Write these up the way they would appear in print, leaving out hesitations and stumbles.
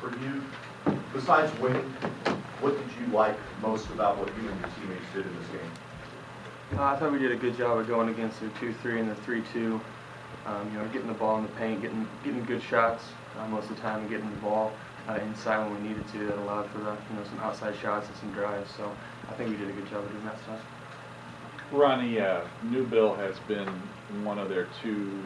For you, besides winning, what did you like most about what you and your teammates did in this game? I thought we did a good job of going against their 2-3 and the 3-2. Getting the ball in the paint, getting good shots most of the time, and getting the ball inside when we needed to. That allowed for some outside shots and some drives. So I think we did a good job of doing that stuff. Ronnie, Newbill has been one of their two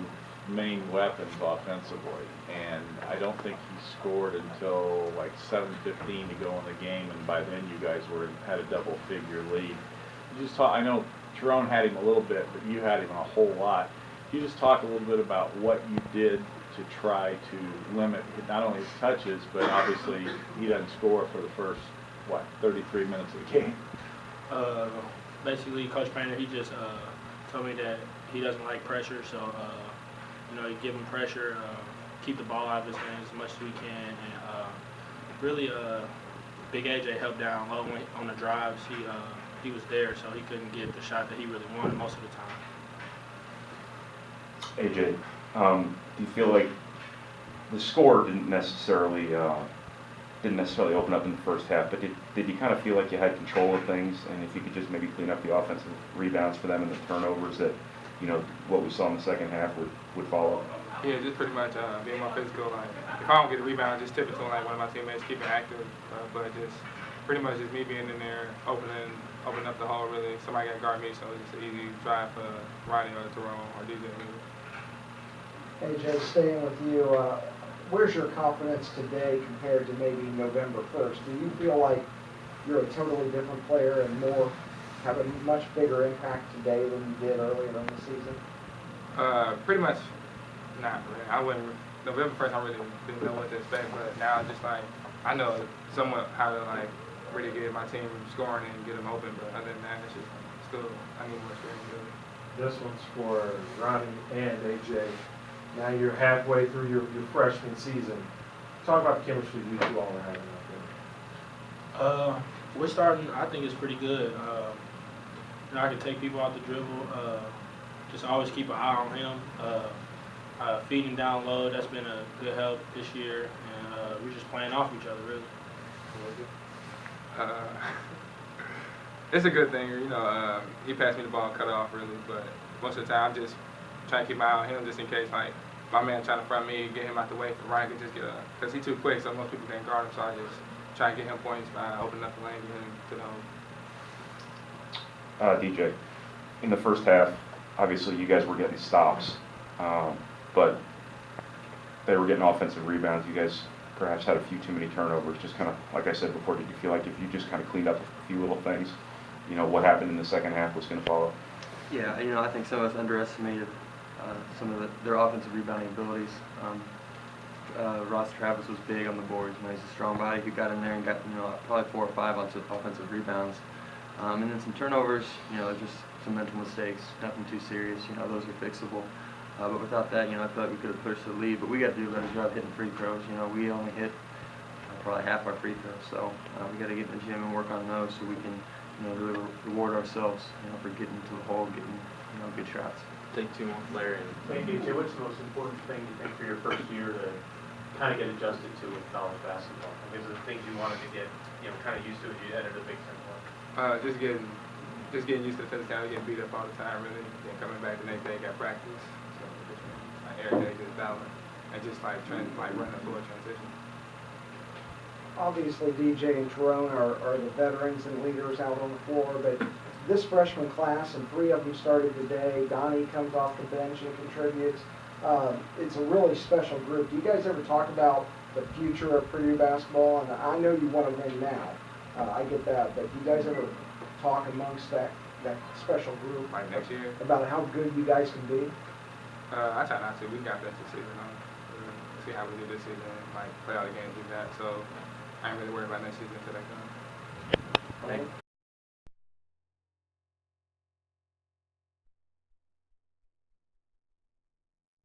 main weapons offensively, and I don't think he scored until like 7:15 to go in the game, and by then you guys had a double-figure lead. You just talk. I know Jerome had him a little bit, but you had him a whole lot. You just talk a little bit about what you did to try to limit not only his touches, but obviously he doesn't score for the first 33 minutes of the game. Basically, Coach Painter, he just told me that he doesn't like pressure, so you give him pressure, keep the ball out of his hands as much as we can, and really, Big AJ helped down low on the drives. He was there, so he couldn't get the shot that he really wanted most of the time. AJ, do you feel like the score didn't necessarily open up in the first half, but did you kind of feel like you had control of things, and if you could just maybe clean up the offensive rebounds for them and the turnovers that, what we saw in the second half would follow? Yeah, just pretty much being more physical. Like, if I don't get a rebound, just tip it to like one of my teammates, keep it active. But just pretty much just me being in there, opening up the hole. Really, somebody got to guard me, so it's just an easy drive for Ronnie or Jerome or DJ. AJ, staying with you, where's your confidence today compared to maybe November 1st? Do you feel like you're a totally different player and have a much bigger impact today than you did earlier in the season? Pretty much not really. November 1st, I really didn't know what to expect, but now just like, I know somewhat how to like really get my team scoring and get them open, but other than that, it's just still, I need more experience really. This one's for Ronnie and AJ. Now you're halfway through your freshman season. Talk about the chemistry you two all are having out there. We're starting, I think it's pretty good. I can take people out the dribble, just always keep an eye on him. Feed him down low, that's been a good help this year, and we're just playing off each other, really. It's a good thing, he passed me the ball and cut it off really, but most of the time I'm just trying to keep my eye on him just in case like my man trying to front me, get him out the way for Ryan can just get because he's too quick, so most people can't guard him, so I just try to get him points by opening up the lane, get him to the hole. DJ, in the first half, obviously you guys were getting stops, but they were getting offensive rebounds. You guys perhaps had a few too many turnovers. Just kind of, like I said before, did you feel like if you just kind of cleaned up a few little things, what happened in the second half was going to follow? Yeah, I think some of us underestimated some of their offensive rebounding abilities. Ross Travis was big on the boards. He's a strong body who got in there and got probably 4 or 5 on offensive rebounds. And then some turnovers, just some mental mistakes, nothing too serious. Those are fixable. But without that, I feel like we could have pushed the lead. But we got to do a better job hitting free throws. We only hit probably half our free throws. So we got to get in the gym and work on those so we can really reward ourselves for getting to the hole, getting good shots. Take 2 more, Larry. Thank you. What's the most important thing you think for your first year to kind of get adjusted to with college basketball? Because the things you wanted to get, kind of used to as you entered the Big Ten play. Just getting used to physicality, getting beat up all the time, really. Then coming back the next day, got practice. So just every day just battling and just like trying to run the floor transition. Obviously, DJ and Jerome are the veterans and leaders out on the floor, but this freshman class, and 3 of them started today. Donnie comes off the bench and contributes. It's a really special group. Do you guys ever talk about the future of Purdue basketball? And I know you want to win now. I get that, but do you guys ever talk amongst that special group Like next year? about how good you guys can be? I try not to. We got that this season. See how we do this season, play all the games we got. So I ain't really worried about next season until that comes. Thank you.